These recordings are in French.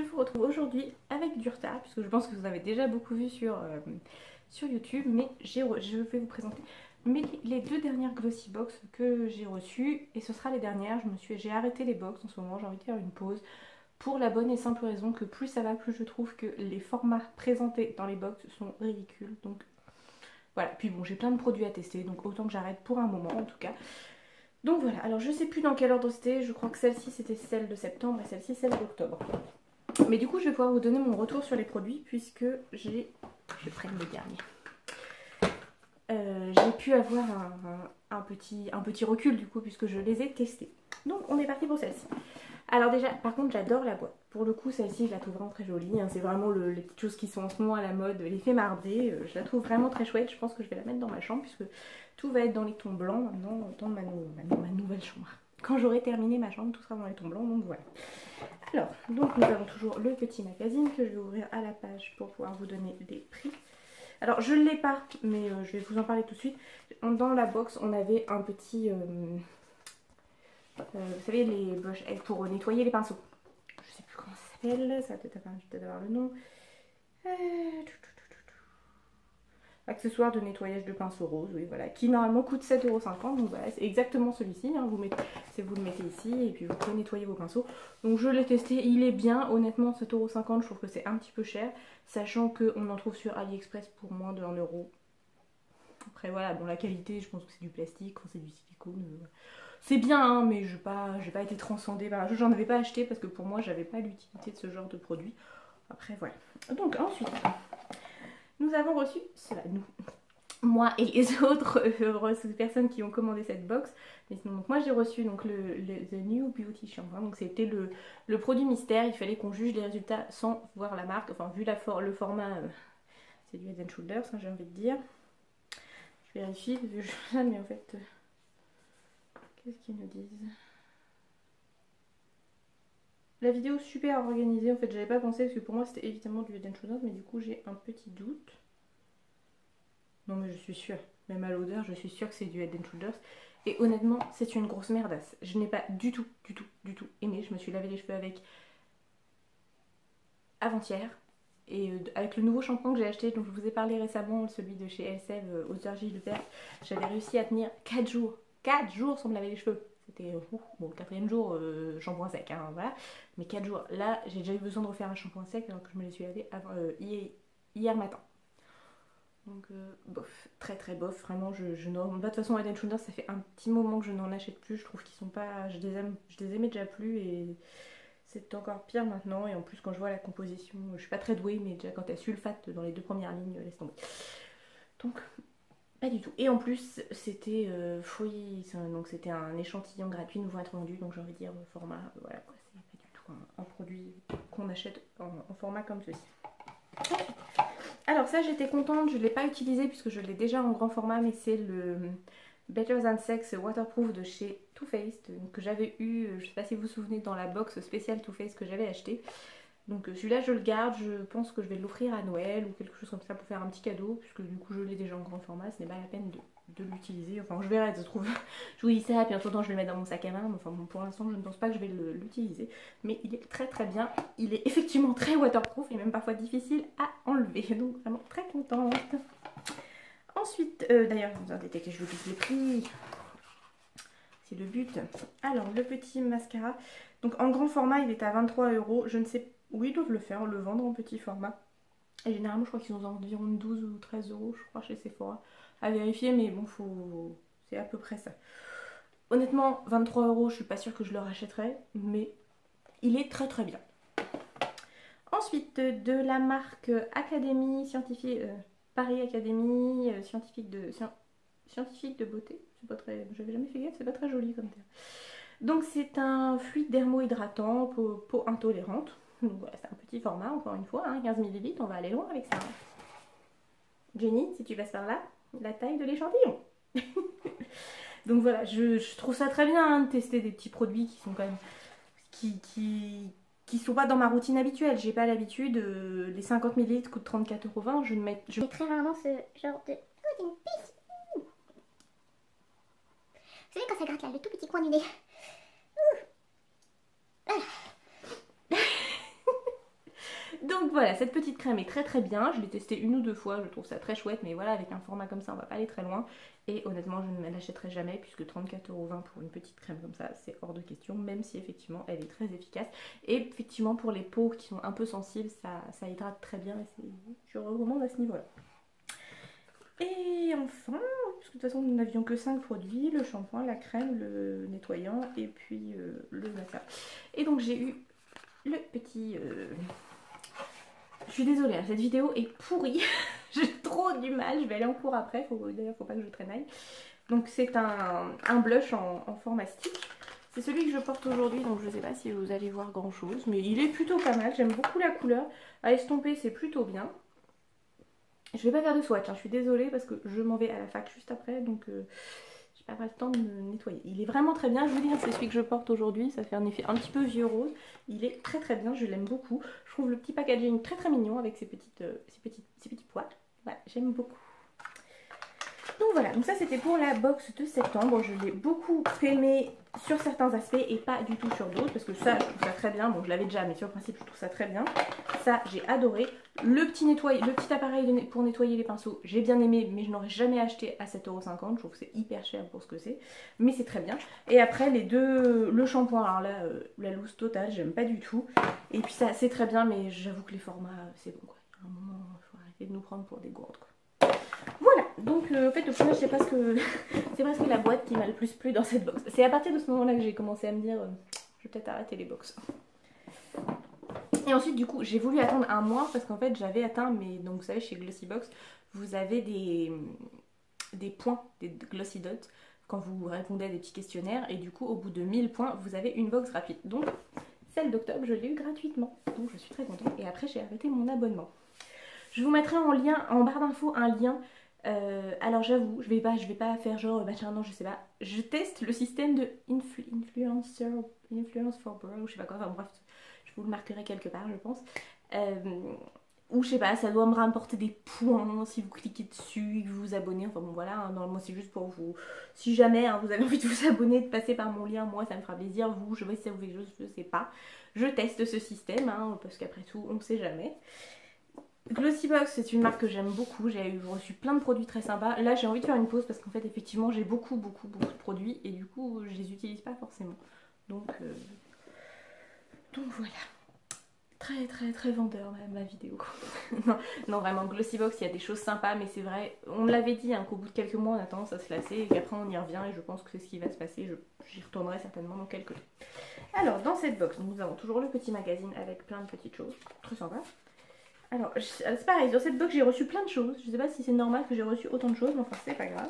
vous retrouve aujourd'hui avec du retard, puisque je pense que vous avez déjà beaucoup vu sur YouTube, mais je vais vous présenter les deux dernières Glossy Box que j'ai reçues, et ce sera les dernières. J'ai arrêté les box en ce moment, j'ai envie de faire une pause, pour la bonne et simple raison que plus ça va, plus je trouve que les formats présentés dans les box sont ridicules, donc voilà. Puis bon, j'ai plein de produits à tester, donc autant que j'arrête pour un moment en tout cas. Donc voilà, alors je sais plus dans quel ordre c'était, je crois que celle-ci c'était celle de septembre et celle-ci celle d'octobre. Mais du coup je vais pouvoir vous donner mon retour sur les produits puisque je prenne le dernier. J'ai pu avoir un petit recul du coup puisque je les ai testés. Donc on est parti pour celle-ci. Alors déjà, par contre j'adore la boîte. Pour le coup celle-ci je la trouve vraiment très jolie, hein. C'est vraiment les petites choses qui sont en ce moment à la mode, l'effet marbré. Je la trouve vraiment très chouette, je pense que je vais la mettre dans ma chambre puisque tout va être dans les tons blancs maintenant dans ma nouvelle chambre. Quand j'aurai terminé ma chambre, tout sera dans les tons blancs, donc voilà. Alors, donc nous avons toujours le petit magazine que je vais ouvrir à la page pour pouvoir vous donner des prix. Alors je ne l'ai pas, mais je vais vous en parler tout de suite. Dans la box, on avait un petit... vous savez, les brushes pour nettoyer les pinceaux. Je sais plus comment ça s'appelle, ça va peut-être avoir le nom. Accessoire de nettoyage de pinceau rose, oui voilà, qui normalement coûte 7,50 €. Donc voilà, c'est exactement celui-ci, hein. Vous le mettez ici et puis vous pouvez nettoyer vos pinceaux. Donc je l'ai testé, il est bien, honnêtement 7,50 €, je trouve que c'est un petit peu cher, sachant qu'on en trouve sur AliExpress pour moins de 1 €. Après voilà, bon la qualité, je pense que c'est du plastique, c'est du silicone. C'est bien, hein, mais j'ai pas été transcendée par la chose. J'en avais pas acheté parce que pour moi j'avais pas l'utilité de ce genre de produit. Après voilà. Donc ensuite, nous avons reçu cela, moi et les autres personnes qui ont commandé cette box. Mais sinon, donc moi j'ai reçu donc The New Beauty Shampoo. Donc c'était le produit mystère. Il fallait qu'on juge les résultats sans voir la marque. Enfin vu le format, c'est du Head & Shoulders, hein, j'ai envie de dire. Je vérifie parce que je mais en fait, qu'est-ce qu'ils nous disent? La vidéo super organisée. En fait j'avais pas pensé parce que pour moi c'était évidemment du Head & Shoulders, mais du coup j'ai un petit doute. Non mais je suis sûre, même à l'odeur, je suis sûre que c'est du Head & Shoulders. Et honnêtement, c'est une grosse merdasse. Je n'ai pas du tout aimé. Je me suis lavé les cheveux avec avant-hier. Et avec le nouveau shampoing que j'ai acheté, dont je vous ai parlé récemment, celui de chez Elseve aux argiles vertes, j'avais réussi à tenir 4 jours. 4 jours sans me laver les cheveux. C'était bon, le 4e jour, shampoing sec, hein, voilà. Mais 4 jours. Là, j'ai déjà eu besoin de refaire un shampoing sec alors que je me les suis lavés hier matin. Donc bof, très bof, vraiment je n'en... De toute façon Head & Shoulders ça fait un petit moment que je n'en achète plus, je trouve qu'ils sont pas... Je les aimais déjà plus et c'est encore pire maintenant. Et en plus quand je vois la composition, je suis pas très douée mais déjà quand t'as sulfate dans les 2 premières lignes, laisse tomber. Donc pas du tout. Et en plus c'était donc c'était un échantillon gratuit, nouveau être vendu, donc j'ai envie de dire format, voilà quoi, c'est pas du tout un produit qu'on achète en format comme ceci. Alors ça j'étais contente, je ne l'ai pas utilisé puisque je l'ai déjà en grand format, mais c'est le Better Than Sex Waterproof de chez Too Faced que j'avais eu, je ne sais pas si vous vous souvenez, dans la box spéciale Too Faced que j'avais acheté. Donc celui-là je le garde, je pense que je vais l'offrir à Noël ou quelque chose comme ça pour faire un petit cadeau, puisque du coup je l'ai déjà en grand format, ce n'est pas la peine de l'utiliser. Enfin je verrai, ça se trouve, je vous dis ça, puis entre temps je vais le mettre dans mon sac à main, mais enfin bon, pour l'instant je ne pense pas que je vais l'utiliser. Mais il est très bien, il est effectivement très waterproof et même parfois difficile à enlever, donc vraiment très contente. Ensuite, d'ailleurs je vous invite que je vous dise les prix, c'est le but. Alors le petit mascara, donc en grand format il est à 23 €, je ne sais où ils doivent le faire, le vendre en petit format. Et généralement je crois qu'ils sont environ 12 ou 13 € je crois chez Sephora. À vérifier, mais bon c'est à peu près ça. Honnêtement 23 €, je suis pas sûre que je le rachèterai, mais il est très bien. Ensuite de la marque Académie Scientifique, Paris Académie Scientifique de beauté. C'est pas très, j'avais jamais fait gaffe, c'est pas très joli comme terme. Donc c'est un fluide dermo-hydratant, peau intolérante. Donc voilà, c'est un petit format encore une fois, hein, 15 ml, on va aller loin avec ça. Jenny, si tu passes par là, la taille de l'échantillon. Donc voilà, je trouve ça très bien, hein, de tester des petits produits qui sont quand même... qui sont pas dans ma routine habituelle. J'ai pas l'habitude, les 50 ml coûtent 34,20 €. Je mets très rarement ce genre de... Oh, une pisse. Vous savez quand ça gratte là, le tout petit coin du nez. Donc voilà, cette petite crème est très très bien. Je l'ai testée une ou deux fois, je trouve ça très chouette. Mais voilà, avec un format comme ça, on va pas aller très loin. Et honnêtement, je ne me l'achèterai jamais puisque 34,20 € pour une petite crème comme ça, c'est hors de question. Même si effectivement, elle est très efficace. Et effectivement, pour les peaux qui sont un peu sensibles, ça hydrate très bien. Et je recommande à ce niveau-là. Et enfin, parce que de toute façon nous n'avions que 5 produits, le shampoing, la crème, le nettoyant et puis le mascara. Et donc j'ai eu le petit... Je suis désolée, hein, cette vidéo est pourrie, j'ai trop du mal, je vais aller en cours après, d'ailleurs faut pas que je traînaille. Donc c'est un blush en format stick. C'est celui que je porte aujourd'hui, donc je sais pas si vous allez voir grand chose, mais il est plutôt pas mal, j'aime beaucoup la couleur. À estomper c'est plutôt bien. Je vais pas faire de swatch, hein, je suis désolée parce que je m'en vais à la fac juste après, donc j'ai pas le temps de me nettoyer. Il est vraiment très bien, je vous dis, c'est celui que je porte aujourd'hui, ça fait un effet un petit peu vieux rose. Il est très très bien, je l'aime beaucoup. Je trouve le petit packaging très très mignon avec ces petits pois. Voilà, j'aime beaucoup. Donc voilà, donc ça c'était pour la box de septembre. Je l'ai beaucoup aimé sur certains aspects et pas du tout sur d'autres, parce que ça je trouve ça très bien. Bon, je l'avais déjà, mais sur le principe je trouve ça très bien. Ça j'ai adoré. Le petit appareil pour nettoyer les pinceaux, j'ai bien aimé, mais je n'aurais jamais acheté à 7,50 €. Je trouve que c'est hyper cher pour ce que c'est, mais c'est très bien. Et après les deux, le shampoing, alors là la loose totale, j'aime pas du tout. Et puis ça c'est très bien, mais j'avoue que les formats c'est bon quoi. À un moment il faut arrêter de nous prendre pour des gourdes quoi. Voilà, donc en fait le premier c'est presque la boîte qui m'a le plus plu dans cette box. C'est à partir de ce moment là que j'ai commencé à me dire je vais peut-être arrêter les box. Et ensuite du coup j'ai voulu attendre un mois parce qu'en fait j'avais atteint mais donc vous savez chez Glossybox vous avez des points, des Glossy Dots quand vous répondez à des petits questionnaires et du coup au bout de 1000 points vous avez une box gratuite. Donc celle d'octobre je l'ai eu gratuitement, donc je suis très contente et après j'ai arrêté mon abonnement. Je vous mettrai en lien, en barre d'infos un lien. Alors j'avoue, je vais pas faire genre, bah tiens non je sais pas. Je teste le système de Influence for Bro, ou je sais pas quoi, enfin bref, je vous le marquerai quelque part je pense. Ou je sais pas, ça doit me rapporter des points si vous cliquez dessus et que vous vous abonnez. Enfin bon voilà, hein, normalement c'est juste pour vous. Si jamais hein, vous avez envie de vous abonner, de passer par mon lien, moi ça me fera plaisir. Vous, je sais pas si ça vous fait quelque chose, je sais pas. Je teste ce système, hein, parce qu'après tout, on sait jamais. Glossybox c'est une marque que j'aime beaucoup, j'ai reçu plein de produits très sympas. Là j'ai envie de faire une pause parce qu'en fait effectivement j'ai beaucoup de produits et du coup je les utilise pas forcément. Donc voilà. Très vendeur ma vidéo. non vraiment Glossybox il y a des choses sympas mais c'est vrai, on me l'avait dit hein, qu'au bout de quelques mois on a tendance à se lasser et qu'après on y revient et je pense que c'est ce qui va se passer, j'y retournerai certainement dans quelques temps. Alors dans cette box nous avons toujours le petit magazine avec plein de petites choses, très sympa. Alors, c'est pareil, sur cette box j'ai reçu plein de choses. Je sais pas si c'est normal que j'ai reçu autant de choses, mais enfin c'est pas grave.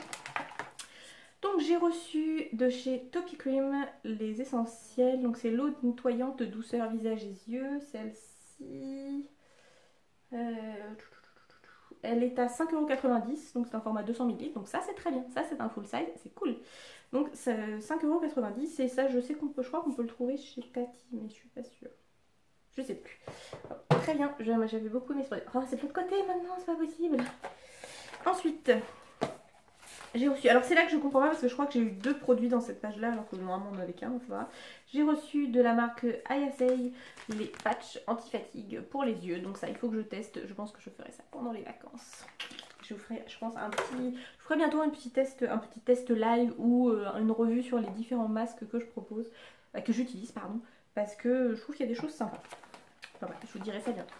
Donc j'ai reçu de chez Topi Cream les essentiels. Donc c'est l'eau nettoyante de douceur visage et yeux. Celle-ci... elle est à 5,90 €, donc c'est un format 200 ml. Donc ça c'est très bien, ça c'est un full size, c'est cool. Donc c'est 5,90 € et ça je sais qu'on peut, je crois qu'on peut le trouver chez Tati, mais je suis pas sûre. Je sais plus. Oh, très bien, j'avais beaucoup aimé ce produit. Oh, c'est de l'autre côté maintenant, c'est pas possible. Ensuite, j'ai reçu. Alors, c'est là que je comprends pas parce que je crois que j'ai eu 2 produits dans cette page-là, alors que normalement on en avait qu'un, on verra. J'ai reçu de la marque Ayasei les patchs anti-fatigue pour les yeux. Donc, ça, il faut que je teste. Je pense que je ferai ça pendant les vacances. Je vous ferai, je pense, je ferai bientôt un petit test live ou une revue sur les différents masques que je propose, que j'utilise, pardon. Parce que je trouve qu'il y a des choses sympas. Enfin bref, je vous dirai ça bientôt.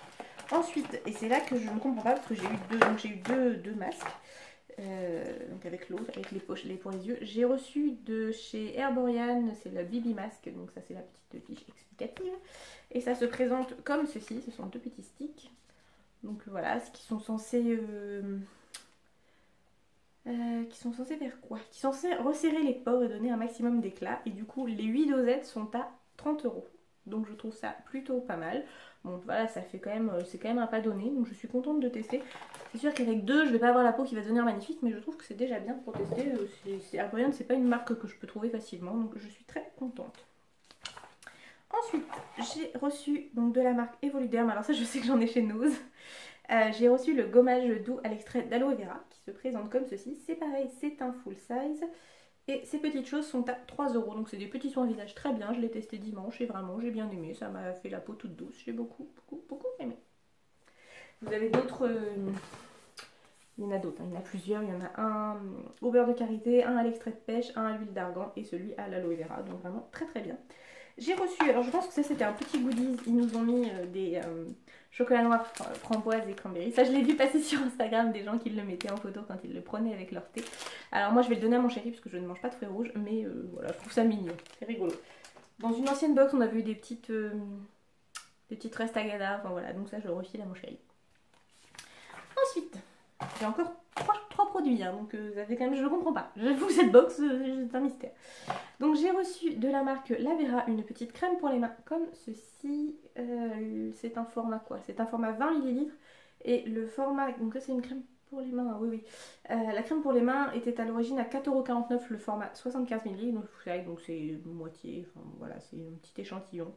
Ensuite, et c'est là que je ne comprends pas parce que j'ai eu deux masques. Donc avec l'autre, avec les poches pour les yeux. J'ai reçu de chez Herborian, c'est le BB Mask. Donc ça c'est la petite fiche explicative. Et ça se présente comme ceci. Ce sont 2 petits sticks. Donc voilà, ce qui sont censés... qui sont censés faire quoi? Qui sont censés resserrer les pores et donner un maximum d'éclat. Et du coup, les 8 dosettes sont à 30 €. Donc je trouve ça plutôt pas mal. Bon voilà, ça fait quand même, c'est quand même un pas donné. Donc je suis contente de tester. C'est sûr qu'avec 2, je vais pas avoir la peau qui va devenir magnifique. Mais je trouve que c'est déjà bien pour tester. Herborian, c'est pas une marque que je peux trouver facilement. Donc je suis très contente. Ensuite, j'ai reçu donc de la marque Evoluderm. Alors ça, je sais que j'en ai chez Nose. J'ai reçu le gommage doux à l'extrait d'aloe vera qui se présente comme ceci. C'est pareil, c'est un full size. Et ces petites choses sont à 3 €. Donc c'est des petits soins visage très bien. Je l'ai testé dimanche et vraiment j'ai bien aimé. Ça m'a fait la peau toute douce. J'ai beaucoup aimé. Vous avez d'autres... il y en a d'autres, hein. Il y en a plusieurs. Il y en a un au beurre de karité, un à l'extrait de pêche, un à l'huile d'argan et celui à l'aloe vera. Donc vraiment très très bien. J'ai reçu, alors je pense que ça c'était un petit goodies. Ils nous ont mis des chocolats noirs, framboises et cranberry. Ça je l'ai vu passer sur Instagram, des gens qui le mettaient en photo quand ils le prenaient avec leur thé. Alors moi je vais le donner à mon chéri parce que je ne mange pas de fruits rouges. Mais voilà, je trouve ça mignon, c'est rigolo. Dans une ancienne box on avait eu des petites restes à gala. Enfin voilà, donc ça je le refile à mon chéri. Ensuite... j'ai encore 3 produits, hein, donc vous avez quand même, je ne comprends pas. J'avoue, cette box, c'est un mystère. Donc j'ai reçu de la marque Lavera une petite crème pour les mains comme ceci. C'est un format quoi? C'est un format 20 ml. Et le format, donc ça c'est une crème pour les mains, oui. La crème pour les mains était à l'origine à 4,49 € le format 75 ml. Donc c'est moitié, enfin voilà, c'est un petit échantillon.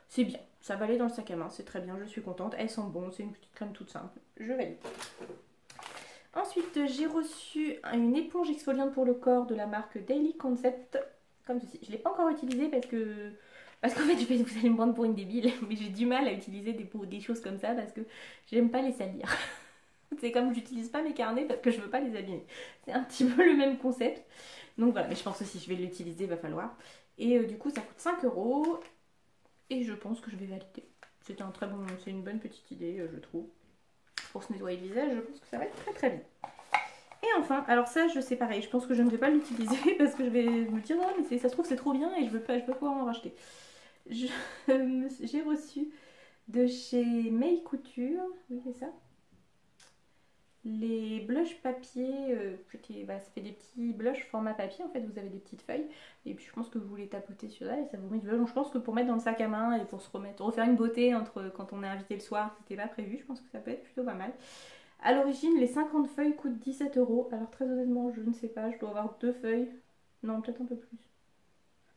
C'est bien, ça va aller dans le sac à main, c'est très bien, je suis contente. Elles sont bonnes, c'est une petite crème toute simple, je valide. Ensuite, j'ai reçu une éponge exfoliante pour le corps de la marque Daily Concept, comme ceci. Je ne l'ai pas encore utilisée parce qu'en fait, vous allez me prendre pour une débile, mais j'ai du mal à utiliser des choses comme ça parce que j'aime pas les salir. C'est comme j'utilise pas mes carnets parce que je veux pas les abîmer. C'est un petit peu le même concept. Donc voilà, mais je pense que si je vais l'utiliser, il va falloir. Et du coup, ça coûte 5 € et je pense que je vais valider. C'est une bonne petite idée, je trouve. Pour se nettoyer le visage, je pense que ça va être très très bien. Et enfin, alors ça je sais pareil, je pense que je ne vais pas l'utiliser parce que je vais me dire non mais ça se trouve c'est trop bien et je veux pouvoir en racheter. J'ai reçu de chez May Couture, oui c'est ça, les blushs papier, ça fait des petits blushs format papier en fait, vous avez des petites feuilles et puis je pense que vous les tapotez sur là et ça vous met du blush. Donc je pense que pour mettre dans le sac à main et pour refaire une beauté entre quand on est invité le soir, c'était pas prévu, je pense que ça peut être plutôt pas mal. A l'origine les 50 feuilles coûtent 17 €, alors très honnêtement je ne sais pas, je dois avoir 2 feuilles, non peut-être un peu plus.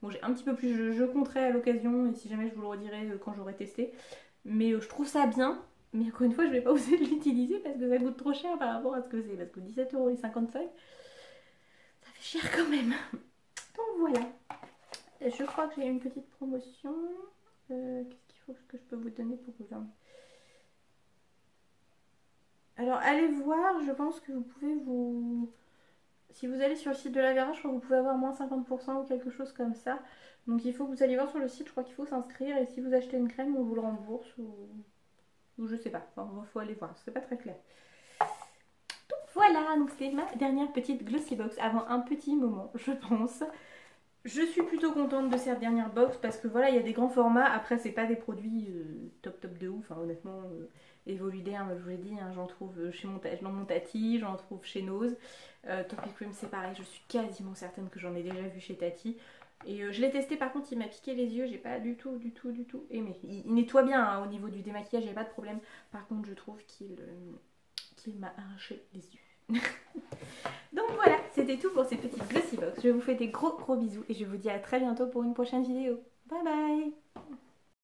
Bon j'ai un petit peu plus, je compterai à l'occasion et si jamais je vous le redirai quand j'aurai testé, mais je trouve ça bien. Mais encore une fois, je vais pas oser l'utiliser parce que ça coûte trop cher par rapport à ce que c'est. Parce que 17 € et 50 feuilles, ça fait cher quand même. Donc voilà. Je crois que j'ai une petite promotion. Qu'est-ce qu'il faut que je peux vous donner pour vous en... Alors allez voir, je pense que vous pouvez vous... Si vous allez sur le site de Lavera, je crois que vous pouvez avoir moins 50% ou quelque chose comme ça. Donc il faut que vous alliez voir sur le site, je crois qu'il faut s'inscrire. Et si vous achetez une crème, on vous le rembourse ou je sais pas, enfin il faut aller voir, c'est pas très clair. Donc voilà, donc c'est ma dernière petite Glossy Box avant un petit moment, je pense. Je suis plutôt contente de cette dernière box parce que voilà, il y a des grands formats. Après, c'est pas des produits top de ouf, hein, honnêtement. Evoluderm, je vous l'ai dit, hein, j'en trouve dans mon Tati, j'en trouve chez Nose. Topic Cream, c'est pareil, je suis quasiment certaine que j'en ai déjà vu chez Tati. Et je l'ai testé, par contre il m'a piqué les yeux, j'ai pas du tout aimé. Il nettoie bien hein, au niveau du démaquillage, il n'y a pas de problème. Par contre je trouve qu'il m'a arraché les yeux. Donc voilà, c'était tout pour ces petites Glossy Box. Je vous fais des gros bisous et je vous dis à très bientôt pour une prochaine vidéo. Bye bye.